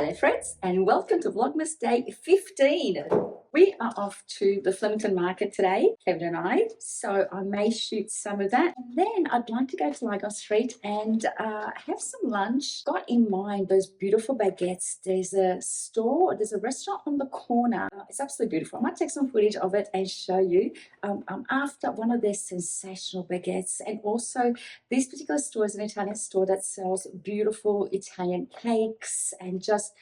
Hello friends, and welcome to Vlogmas Day 15. We are off to the Flemington Market today, Kevin and I, so I may shoot some of that. And then I'd like to go to Lygon Street and have some lunch. Got in mind those beautiful baguettes. There's a store, there's a restaurant on the corner. It's absolutely beautiful. I might take some footage of it and show you. I'm after one of their sensational baguettes, and also this particular store is an Italian store that sells beautiful Italian cakes and just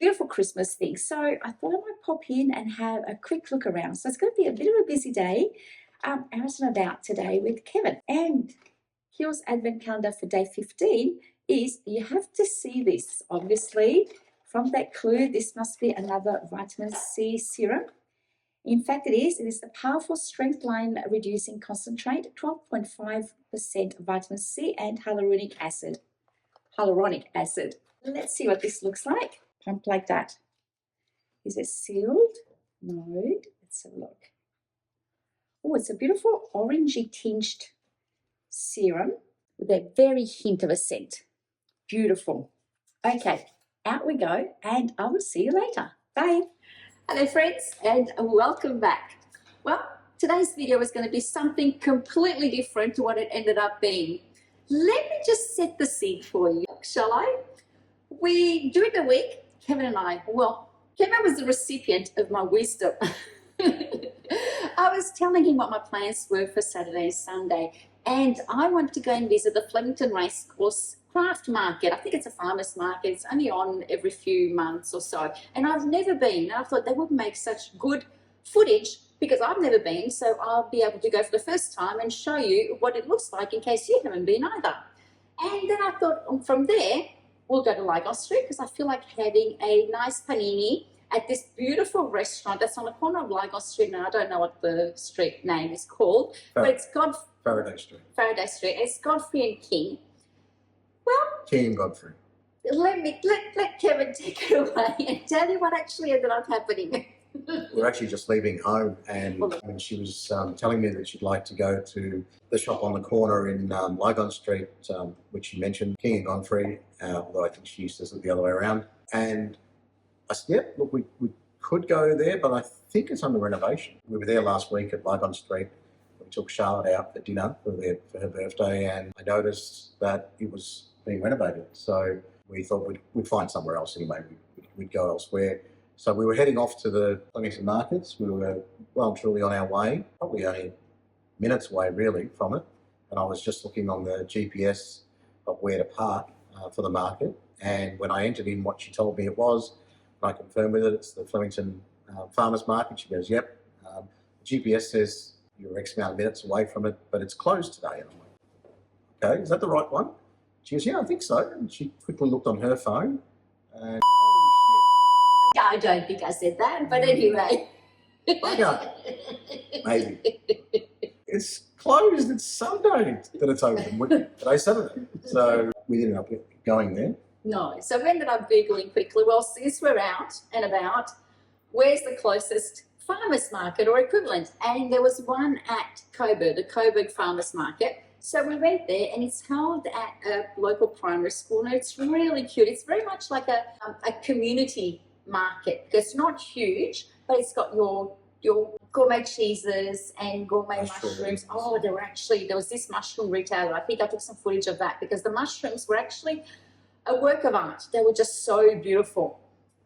beautiful Christmas things. So I thought I might pop in and have a quick look around. So it's going to be a bit of a busy day out and about today with Kevin. And Kiehl's advent calendar for day 15 is, you have to see this, obviously. From that clue, this must be another vitamin C serum. In fact, it is the powerful strength line reducing concentrate, 12.5% vitamin C and hyaluronic acid. Let's see what this looks like. Pump like that. Is it sealed? No. Let's have a look. Oh, it's a beautiful orangey tinged serum with a very hint of a scent. Beautiful. Okay, out we go, and I will see you later. Bye. Hello friends, and welcome back. Well, today's video is going to be something completely different to what it ended up being. Let me just set the scene for you, shall I? During the week, Kevin and I, well, Kevin was the recipient of my wisdom. I was telling him what my plans were for Saturday and Sunday, and I wanted to go and visit the Flemington Racecourse craft market. I think it's a farmer's market. It's only on every few months or so, and I've never been. And I thought they would make such good footage because I've never been, so I'll be able to go for the first time and show you what it looks like in case you haven't been either. And then I thought from there, we'll go to Lygon Street because I feel like having a nice panini at this beautiful restaurant that's on the corner of Lygon Street. Now, I don't know what the street name is called, but it's Faraday Street. Faraday Street. It's Godfrey and King. Well, King and Godfrey. Let Kevin take it away and tell you what actually ended up happening. We're actually just leaving home, and she was telling me that she'd like to go to the shop on the corner in Lygon Street, which you mentioned, King and Godfrey, although I think she used to say it the other way around. And I said, yeah, look, we could go there, but I think it's under renovation. We were there last week at Lygon Street. We took Charlotte out for dinner for her birthday, and I noticed that it was being renovated. So we thought we'd find somewhere else anyway. We'd go elsewhere. So we were heading off to the Flemington markets. We were well and truly on our way, probably only minutes away really from it. And I was just looking on the GPS of where to park for the market. And when I entered in what she told me it was, and I confirmed with it, it's the Flemington Farmers Market. She goes, yep. The GPS says you're X amount of minutes away from it, but it's closed today. And I'm like, okay, is that the right one? She goes, yeah, I think so. And she quickly looked on her phone and I don't think I said that, but anyway. Maybe. It's closed. It's Sunday that it's open. Today's Saturday. So we ended up going there. No. So we ended up Googling quickly, well, since we're out and about, where's the closest farmers market or equivalent? And there was one at Coburg, the Coburg Farmers Market. So we went there, and it's held at a local primary school, and it's really cute. It's very much like a community market. It's not huge, but it's got your gourmet cheeses and gourmet mushrooms. Oh, there was this mushroom retailer. I think I took some footage of that because the mushrooms were actually a work of art. They were just so beautiful.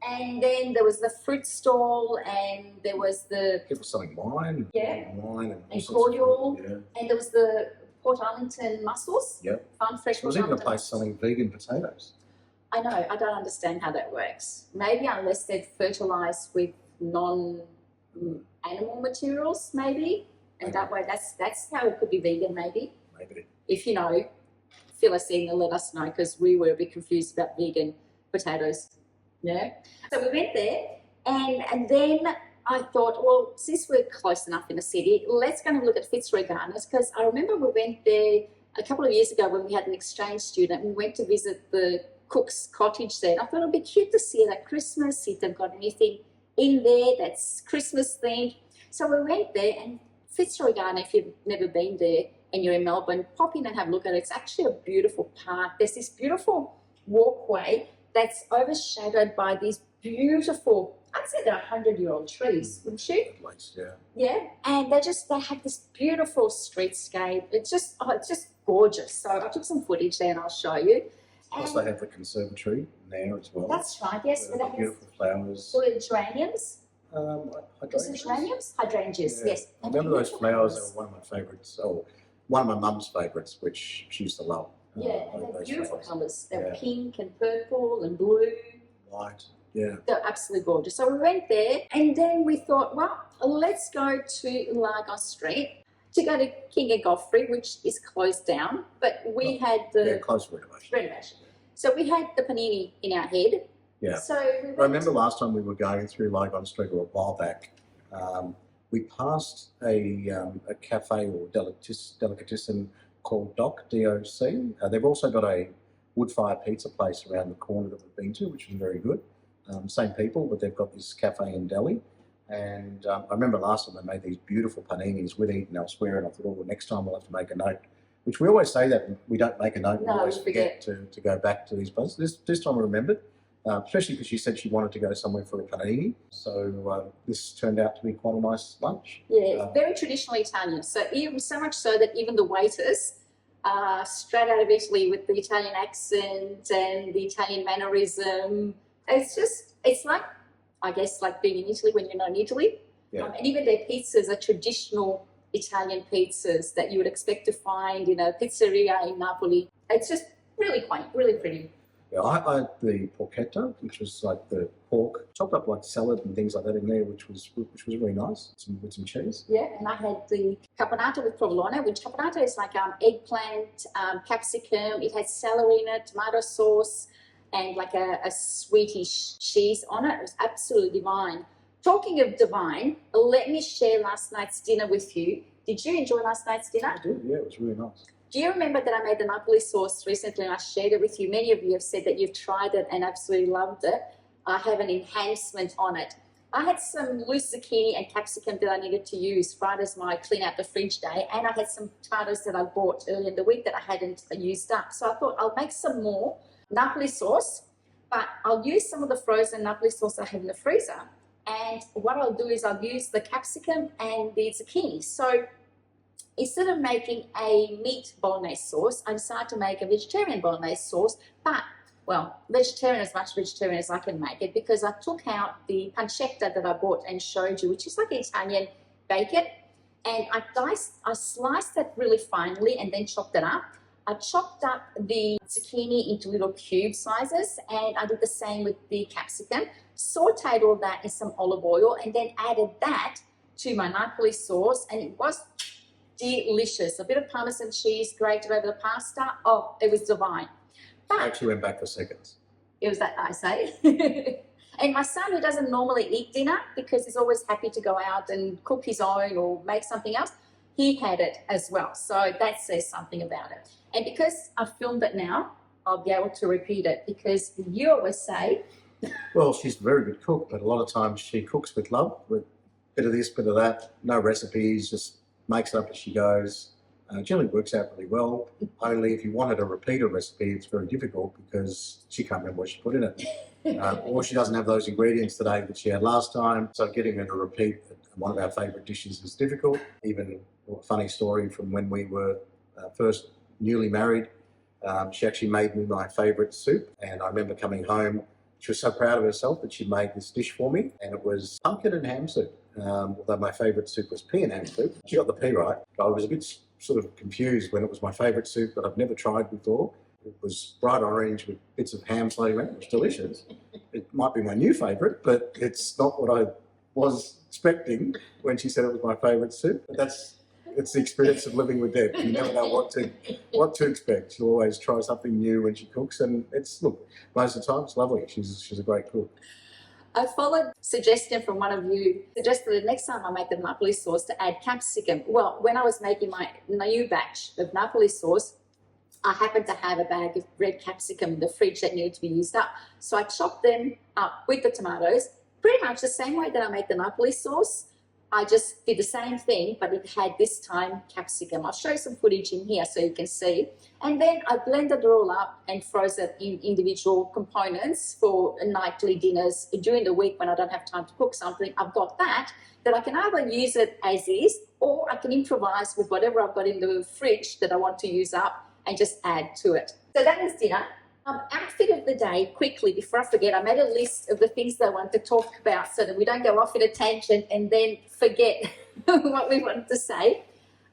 And then there was the fruit stall, and there was the people selling wine. Yeah. Wine and cordial. Yeah. And there was the Port Arlington mussels. Yep. Farm fresh. There was even a place selling vegan potatoes. I know, I don't understand how that works. Maybe unless they're fertilized with non-animal materials, maybe. And that way, that's how it could be vegan, maybe. Maybe. If you know, fill us in and let us know, because we were a bit confused about vegan potatoes. Yeah. So we went there, and then I thought, well, since we're close enough in the city, let's go and have a look at Fitzroy Gardens, because I remember we went there a couple of years ago when we had an exchange student. We went to visit the cook's cottage there. I thought it'd be cute to see it at Christmas, see if they've got anything in there that's Christmas themed. So we went there, and Fitzroy Garden, if you've never been there and you're in Melbourne, pop in and have a look at it. It's actually a beautiful park. There's this beautiful walkway that's overshadowed by these beautiful, I'd say they're 100-year-old trees, wouldn't you? At least, yeah. Yeah, and they have this beautiful streetscape. It's just gorgeous. So I took some footage there and I'll show you. Plus they have the conservatory there as well. That's right, yes. They have beautiful flowers. Full of geraniums. Hydrangeas? Hydrangeas, yes. I remember those flowers. They were one of my favourites. Oh, one of my mum's favourites, which she used to love. Yeah, and they're beautiful colours. They're Yeah. pink and purple and blue. White, yeah. They're absolutely gorgeous. So we went there and then we thought, well, let's go to Largon Street to go to King and Godfrey, which is closed down. But we had the close renovation. So we had the panini in our head. Yeah. So I remember last time we were going through Lygon Street, or a while back, we passed a cafe or delicatessen called Doc, D-O-C. They've also got a wood-fire pizza place around the corner that we've been to, which is very good. Same people, but they've got this cafe in deli. And I remember last time they made these beautiful paninis we'd eaten elsewhere, and I thought, oh, well, next time we'll have to make a note. Which we always say that we don't make a note, we always forget to go back to these places. This time I remembered, especially because she said she wanted to go somewhere for a panini. So this turned out to be quite a nice lunch. Yeah, very traditionally Italian. So much so that even the waiters are straight out of Italy with the Italian accent and the Italian mannerism. It's like, I guess, like being in Italy when you're not in Italy. Yeah. And even their pizzas are traditional Italian pizzas that you would expect to find in a pizzeria in Napoli. It's just really quaint, really pretty. Yeah, I had the porchetta, which was like the pork chopped up like salad and things like that in there, which was really nice with some cheese. Yeah, and I had the caponata with provolone, which caponata is like eggplant, capsicum. It has celery in it, tomato sauce, and like a sweetish cheese on it. It was absolutely divine. Talking of divine, let me share last night's dinner with you. Did you enjoy last night's dinner? I did, yeah, it was really nice. Do you remember that I made the Napoli sauce recently and I shared it with you? Many of you have said that you've tried it and absolutely loved it. I have an enhancement on it. I had some loose zucchini and capsicum that I needed to use. Friday's my clean out the fridge day, and I had some tomatoes that I bought earlier in the week that I hadn't used up. So I thought I'll make some more Napoli sauce, but I'll use some of the frozen Napoli sauce I have in the freezer. And what I'll do is I'll use the capsicum and the zucchini. So instead of making a meat bolognese sauce, I decided to make a vegetarian bolognese sauce, but, well, vegetarian, as much vegetarian as I can make it, because I took out the pancetta that I bought and showed you, which is like Italian bacon, and I sliced that really finely and then chopped it up. I chopped up the zucchini into little cube sizes, and I did the same with the capsicum, sauteed all that in some olive oil, and then added that to my Napoli sauce, and it was delicious. A bit of Parmesan cheese grated over the pasta. Oh, it was divine. But I actually went back for seconds. it was that nice, eh? And my son, who doesn't normally eat dinner because he's always happy to go out and cook his own or make something else, he had it as well. So that says something about it. And because I've filmed it now, I'll be able to repeat it, because you always say... Well, she's a very good cook, but a lot of times she cooks with love, with a bit of this, bit of that, no recipes, just makes it up as she goes. Generally works out really well. Only if you wanted to repeat a recipe, it's very difficult because she can't remember what she put in it. Or she doesn't have those ingredients today that she had last time. So getting her to repeat one of our favourite dishes is difficult. Even a funny story from when we were first newly married, she actually made me my favourite soup. And I remember coming home, she was so proud of herself that she made this dish for me, and it was pumpkin and ham soup. Although my favourite soup was pea and ham soup. She got the pea right. I was a bit sort of confused when it was my favourite soup that I've never tried before. It was bright orange with bits of ham floating around. It was delicious. It might be my new favourite, but it's not what I was expecting when she said it was my favourite soup. But it's the experience of living with Deb. You never know what to expect. She'll always try something new when she cooks, and look, most of the time it's lovely. She's a great cook. I followed suggestion from one of you, suggested the next time I make the Napoli sauce to add capsicum. Well, when I was making my new batch of Napoli sauce, I happened to have a bag of red capsicum in the fridge that needed to be used up. So I chopped them up with the tomatoes, pretty much the same way that I make the Napoli sauce. I just did the same thing, but it had this time capsicum. I'll show you some footage in here so you can see. And then I blended it all up and froze it in individual components for nightly dinners. During the week when I don't have time to cook something, I've got that I can either use it as is, or I can improvise with whatever I've got in the fridge that I want to use up and just add to it. So that is dinner. Outfit of the day, quickly, before I forget, I made a list of the things that I want to talk about so that we don't go off in a tangent and then forget what we wanted to say.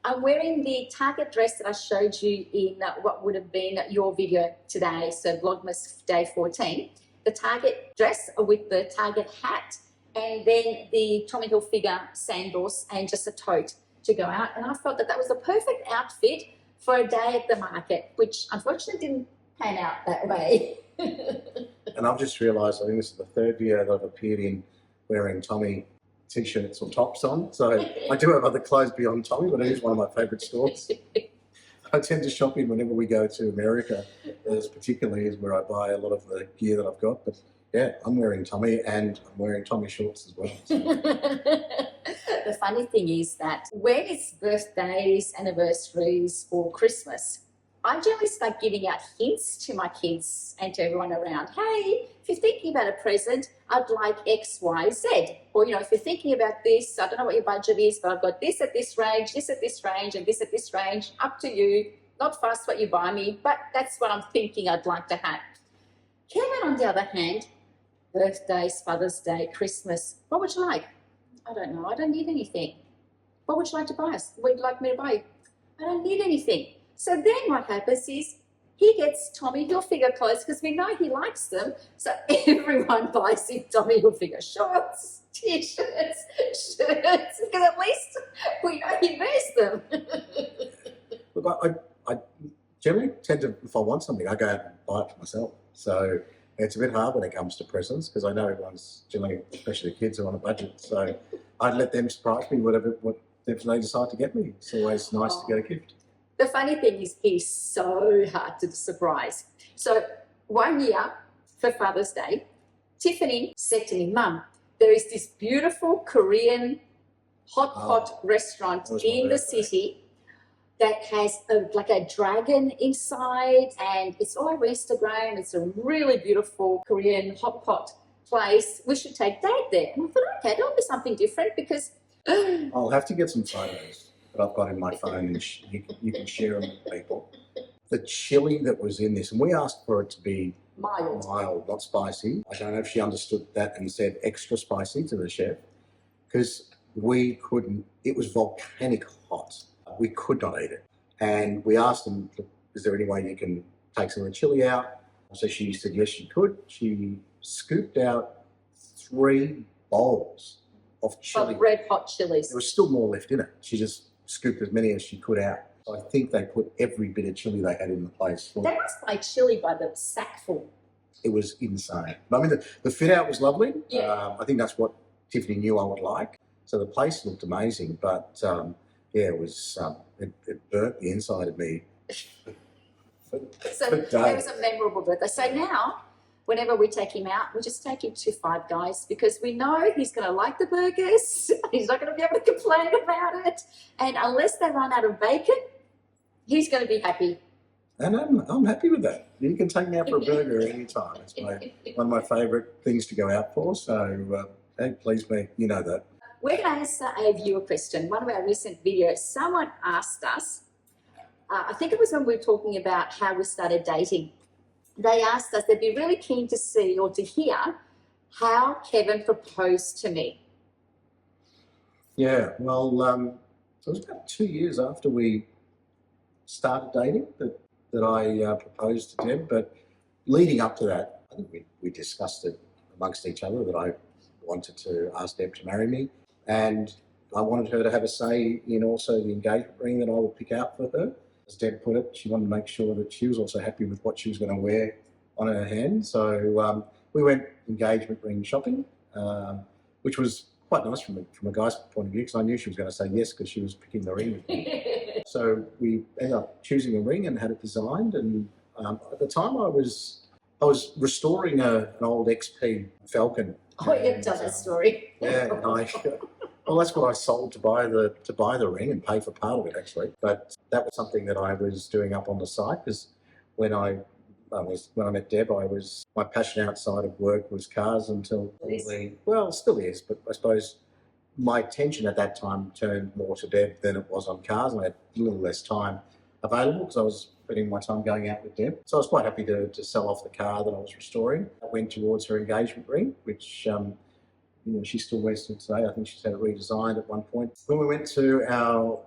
I'm wearing the Target dress that I showed you in what would have been your video today, so Vlogmas day 14. The Target dress with the Target hat, and then the Tommy Hilfiger sandals and just a tote to go out. And I felt that that was the perfect outfit for a day at the market, which unfortunately didn't pan out that way. And I've just realised, I think this is the third year that I've appeared in wearing Tommy t-shirts or tops on. So I do have other clothes beyond Tommy, but it is one of my favourite stores. I tend to shop in whenever we go to America, as particularly is where I buy a lot of the gear that I've got. But yeah, I'm wearing Tommy, and I'm wearing Tommy shorts as well. So. The funny thing is that when it's birthdays, anniversaries, or Christmas, I generally start giving out hints to my kids and to everyone around. Hey, if you're thinking about a present, I'd like X, Y, Z. Or, you know, if you're thinking about this, I don't know what your budget is, but I've got this at this range, this at this range, and this at this range. Up to you. Not fast what you buy me, but that's what I'm thinking I'd like to have. Kevin, on the other hand, birthdays, Father's Day, Christmas, what would you like? I don't know. I don't need anything. What would you like to buy us? What would you like me to buy you? I don't need anything. So then what happens is he gets Tommy Hilfiger clothes because we know he likes them. So everyone buys him Tommy Hilfiger shorts, t-shirts, shirts, because at least we know he wears them. Look, I generally tend to, if I want something, I go out and buy it for myself. So it's a bit hard when it comes to presents because I know everyone's generally, especially the kids, are on a budget. So I'd let them surprise me what they decide to get me. It's always nice to get a gift. The funny thing is he's so hard to surprise. So one year for Father's Day, Tiffany said to me, Mum, there is this beautiful Korean hot pot restaurant in the city that has like a dragon inside, and it's all over Instagram. It's a really beautiful Korean hot pot place. We should take Dad there. And I thought, okay, that'll be something different because... I'll have to get some photos that I've got in my phone, and you can share them with people. The chili that was in this, and we asked for it to be mild, not spicy. I don't know if she understood that and said extra spicy to the chef, because we couldn't, it was volcanic hot. We could not eat it. And we asked them, is there any way you can take some of the chili out? So she said yes, she could. She scooped out 3 bowls of chili. Of red hot chilies. There was still more left in it. She just scooped as many as she could out. So I think they put every bit of chili they had in the place. They must buy chili by the sackful. It was insane. I mean, the fit out was lovely. Yeah. I think that's what Tiffany knew I would like. So the place looked amazing, but yeah, it was it burnt the inside of me. So it was a memorable birthday. So now, whenever we take him out, we just take him to Five Guys because we know he's going to like the burgers. He's not going to be able to complain about it. And unless they run out of bacon, he's going to be happy. And I'm happy with that. You can take me out for a burger anytime. It's one of my favourite things to go out for. So, hey, please me. You know that. We're going to answer a viewer question. One of our recent videos, someone asked us, I think it was when we were talking about how we started dating. They asked us, they'd be really keen to see or to hear how Kevin proposed to me. Yeah, well, it was about 2 years after we started dating that I proposed to Deb. But leading up to that, I think we discussed it amongst each other that I wanted to ask Deb to marry me. And I wanted her to have a say in also the engagement ring that I would pick out for her. As Deb put it, she wanted to make sure that she was also happy with what she was going to wear on her hand. So we went engagement ring shopping, which was quite nice from a guy's point of view because I knew she was going to say yes because she was picking the ring with me. So we ended up choosing a ring and had it designed. And at the time I was restoring an old XP Falcon. Oh, you've done that story. Yeah, and Well, that's what I sold to buy the ring and pay for part of it actually. But that was something that I was doing up on the side because when I met Deb, my passion outside of work was cars until well, still is, but I suppose my attention at that time turned more to Deb than it was on cars, and I had a little less time available because I was spending my time going out with Deb. So I was quite happy to sell off the car that I was restoring. I went towards her engagement ring, which she still wears till today. I think she's had it redesigned at one point. When we went to our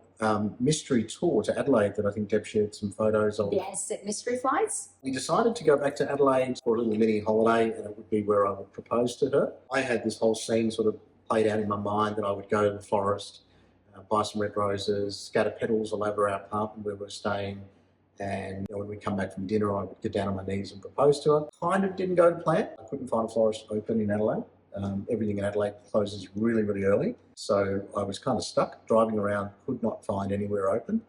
mystery tour to Adelaide that I think Deb shared some photos of. Yes, at Mystery Flights. We decided to go back to Adelaide for a little mini holiday, and it would be where I would propose to her. I had this whole scene sort of played out in my mind that I would go to the forest, buy some red roses, scatter petals all over our apartment where we were staying, and when we come back from dinner I would get down on my knees and propose to her. Kind of didn't go to plan. I couldn't find a florist open in Adelaide. Everything in Adelaide closes really, really early. So I was kind of stuck, driving around, could not find anywhere open.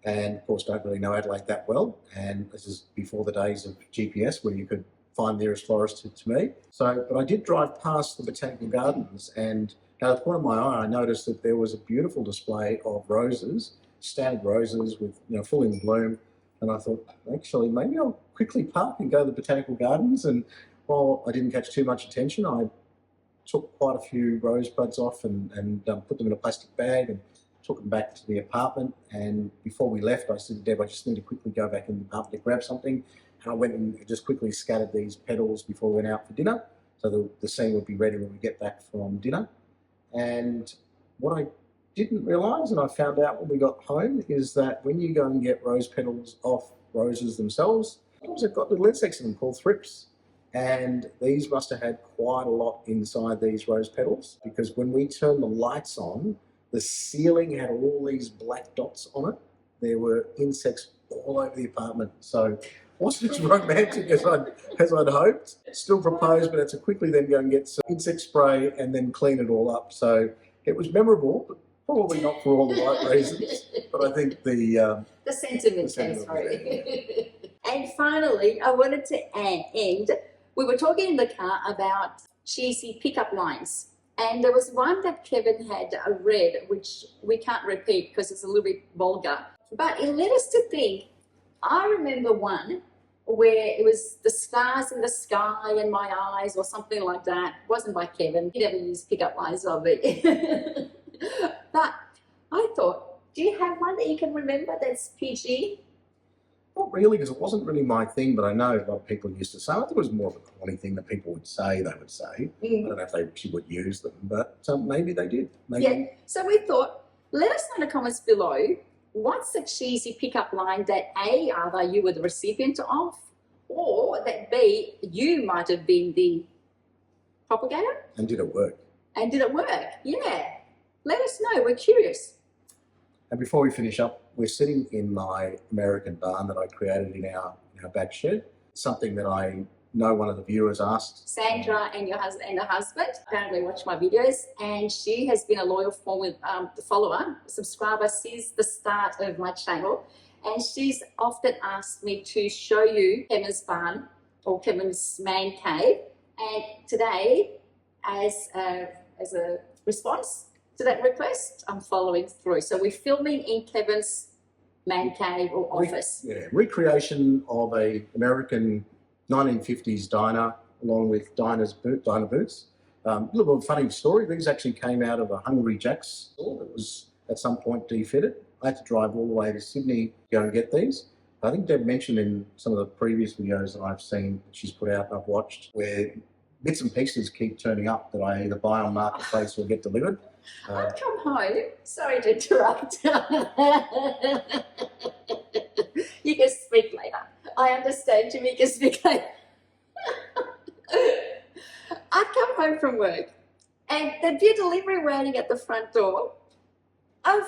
And of course, don't really know Adelaide that well. And this is before the days of GPS where you could find the nearest florist to me. So, but I did drive past the Botanical Gardens, and out of the corner of my eye, I noticed that there was a beautiful display of roses, standard roses with, full in bloom. And I thought, actually, maybe I'll quickly park and go to the Botanical Gardens. And while I didn't catch too much attention, I took quite a few rosebuds off and put them in a plastic bag and took them back to the apartment. And before we left, I said to Deb, I just need to quickly go back in the apartment to grab something. And I went and just quickly scattered these petals before we went out for dinner, so the scene would be ready when we get back from dinner. And what I didn't realise, and I found out when we got home, is that when you go and get rose petals off roses themselves, they've got little insects in them called thrips. And these must have had quite a lot inside these rose petals, because when we turned the lights on, the ceiling had all these black dots on it. There were insects all over the apartment. So it wasn't as romantic as I'd hoped. Still proposed, but had to quickly then go and get some insect spray and then clean it all up. So it was memorable, but probably not for all the right reasons. But I think the sentiment came through. And finally, I wanted to end. We were talking in the car about cheesy pickup lines. And there was one that Kevin had read, which we can't repeat because it's a little bit vulgar. But it led us to think, I remember one where it was the stars in the sky and my eyes or something like that. It wasn't by Kevin. He never used pickup lines of it. But I thought, do you have one that you can remember that's PG? Not really, because it wasn't really my thing, but I know a lot of people used to say. I think it was more of a corny thing that people would say, I don't know if they actually would use them, but maybe they did. Maybe. Yeah, so we thought, let us know in the comments below, what's the cheesy pickup line that A, either you were the recipient of, or that B, you might have been the propagator? And did it work? And did it work? Yeah. Let us know, we're curious. And before we finish up, we're sitting in my American barn that I created in our back shed. Something that I know one of the viewers asked. Sandra and her husband apparently watch my videos, and she has been a loyal follower, subscriber since the start of my channel. And she's often asked me to show you Kevin's barn or Kevin's man cave. And today, as a response to that request, I'm following through. So we're filming in Kevin's man cave or office. Recreation of a American 1950s diner, along with diner boots. A little bit of a funny story. These actually came out of a Hungry Jack's store that was at some point defitted. I had to drive all the way to Sydney to go and get these. I think Deb mentioned in some of the previous videos that I've seen that she's put out and I've watched, where bits and pieces keep turning up that I either buy on Marketplace or get delivered. I've come home. Sorry to interrupt. You can speak later. I understand. You can speak later. I've come home from work and there'd be a delivery waiting at the front door of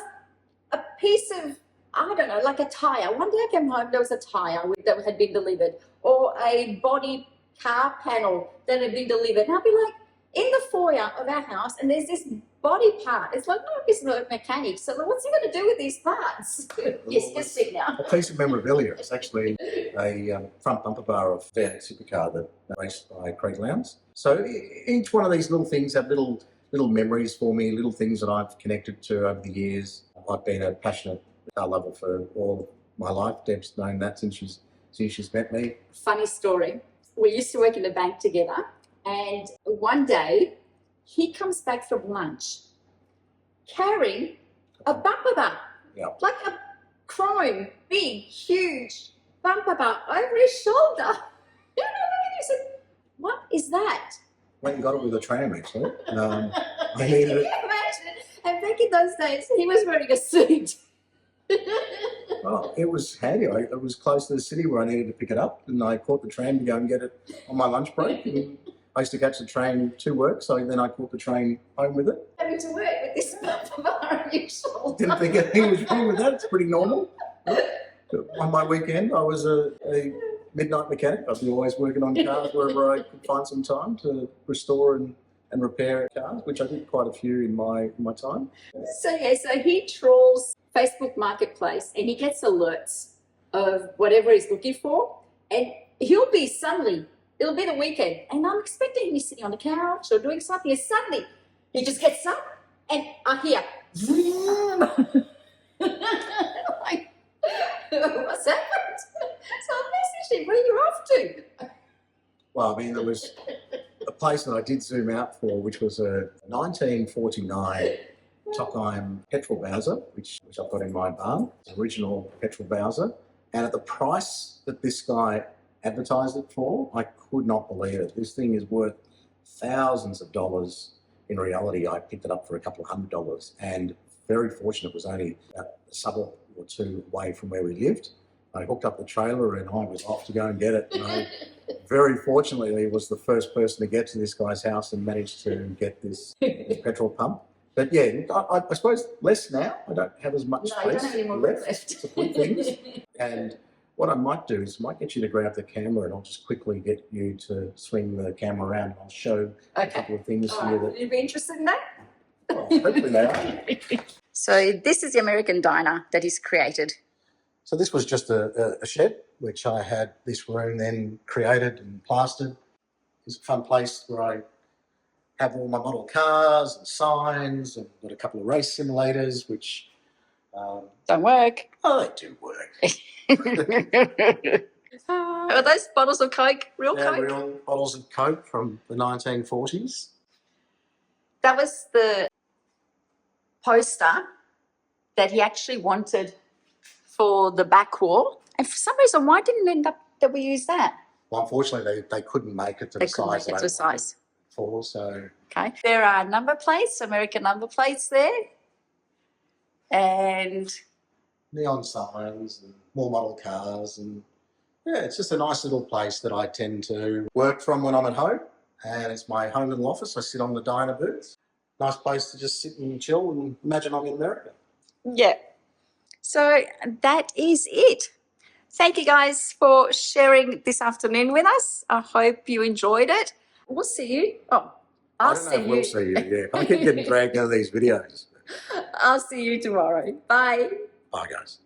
a piece of, I don't know, like a tyre. One day I came home, there was a tyre that had been delivered, or a body car panel that had been delivered. And I'd be like, in the foyer of our house, and there's this body part. It's like, no, it's not a mechanic. So what's he going to do with these parts? Yes, just speak now. A piece of memorabilia. It's actually a front bumper bar of a supercar that raced by Craig Lowndes. So each one of these little things have little little memories for me, little things that I've connected to over the years. I've been a passionate car lover for all my life. Deb's known that since she's met me. Funny story. We used to work in the bank together, and one day he comes back from lunch carrying a bumper bar, like a chrome, big, huge bumper bar over his shoulder. You know, I said, "What is that?" Went and got it with a tram, actually. I needed it. Imagine. And back in those days, he was wearing a suit. Well, it was handy. It was close to the city where I needed to pick it up, and I caught the tram to go and get it on my lunch break. And I used to catch the train to work, so then I caught the train home with it. Having to work with this bumper bar on your shoulder. Didn't think anything was wrong with that. It's pretty normal. On my weekend, I was a midnight mechanic. I'd be always working on cars wherever I could find some time to restore and repair cars, which I did quite a few in my time. So he trawls Facebook Marketplace and he gets alerts of whatever he's looking for, and it'll be the weekend, and I'm expecting him to be sitting on the couch or doing something, and suddenly he just gets up and I hear vroom. Like, what's happened? So I messaged him, where are you off to? Well, I mean, there was a place that I did zoom out for, which was a 1949 Tockheim petrol Bowser, which I've got in my barn, original petrol Bowser. And at the price that this guy advertised it for, I could not believe it. This thing is worth thousands of dollars. In reality, I picked it up for a couple of $100, and very fortunate, it was only a suburb or two away from where we lived. I hooked up the trailer and I was off to go and get it. And I very fortunately was the first person to get to this guy's house and managed to get this petrol pump. But yeah, I suppose less now. I don't have as much space left to put things. And what I might do is I might get you to grab the camera, and I'll just quickly get you to swing the camera around, and I'll show a couple of things here. That you'd be interested in that? Well, hopefully they are. So this is the American diner that he's created. So this was just a shed, which I had this room then created and plastered. It's a fun place where I have all my model cars and signs, and got a couple of race simulators, which don't work. Oh, they do work. Are those bottles of Coke real Coke? Real bottles of Coke from the 1940s. That was the poster that he actually wanted for the back wall. And for some reason, why didn't it end up that we used that? Well, unfortunately, they couldn't make it to the size. They couldn't make it to size. So. Okay. There are number plates, American number plates there. And neon signs and more model cars. And yeah, it's just a nice little place that I tend to work from when I'm at home. And it's my home little office. I sit on the diner booth. Nice place to just sit and chill and imagine I'm in America. Yeah. So that is it. Thank you guys for sharing this afternoon with us. I hope you enjoyed it. We'll see you. We'll see you, yeah. I keep getting dragged out of these videos. I'll see you tomorrow. Bye. Bye, guys.